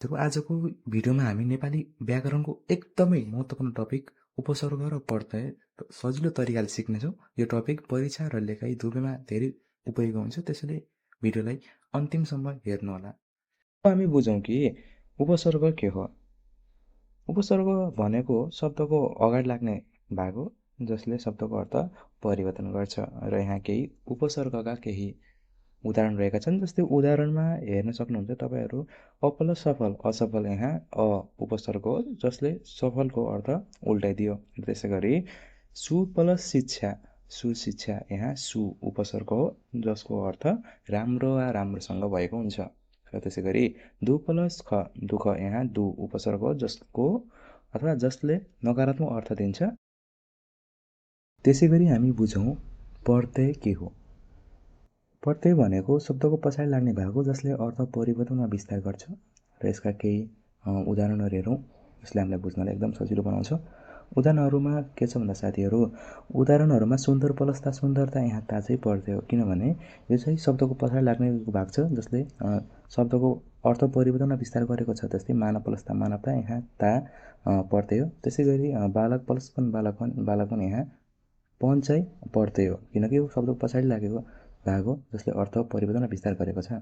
आजको भिडियोमा हामी नेपाली व्याकरणको एकदमै महत्त्वपूर्ण टपिक उपसर्ग र प्रत्यय सजिलो तरिकाले सिक्नेछौँ। यो टपिक परीक्षा र लेखाइ दुवैमा धेरै उपयोगी हुन्छ, त्यसैले भिडियोलाई अन्तिमसम्म हेर्नुहोला। अब हामी बुझौँ कि उपसर्ग के हो। उपसर्ग भनेको शब्दको अगाडि लाग्ने भाग हो जसले शब्दको अर्थ परिवर्तन गर्छ र यहाँ केही उपसर्गका केही उदाहरण रहेका छन्। जस्तै उदाहरणमा हेर्न सक्नुहुन्छ तपाईहरू अ प्लस सफल, असफल यहाँ अ उपसर्ग हो जसले सफलको अर्थ उल्टाइदियो। त्यसै गरी सु प्लस शिक्षा, सुशिक्षा यहाँ सु उपसर्ग हो जसको अर्थ राम्रो वा राम्रोसँग भएको हुन्छ। र त्यसै गरी दु प्लस ख, दुःख यहाँ दु उपसर्ग हो जसको अथवा जसले नकारात्मक अर्थ दिन्छ। त्यसै गरी हामी बुझौँ प्रत्यय के हो। प्रत्यय भनेको शब्दको पछाडि लाग्ने भाग हो जसले अर्थ परिवर्तन वा विस्तार गर्छ र यसका केही उदाहरणहरू हेरौँ जसले हामीलाई बुझ्नलाई एकदम सजिलो बनाउँछ। उदाहरणहरूमा के छ भन्दा साथीहरू, उदाहरणहरूमा सुन्दर प्लस ता सुन्दरता यहाँ ता चाहिँ प्रत्यय हो, किनभने यो चाहिँ शब्दको पछाडि लाग्ने भाग छ जसले शब्दको अर्थ परिवर्तन वा विस्तार गरेको छ। जस्तै मानव प्लस ता मानवता यहाँ ता प्रत्यय हो। त्यसै गरी बालक प्लस पन बालकपन यहाँ पन चाहिँ प्रत्यय हो, किनकि यो शब्दको पछाडि लागेको भाग हो जसले अर्थ परिवर्तन वा विस्तार गरेको छ।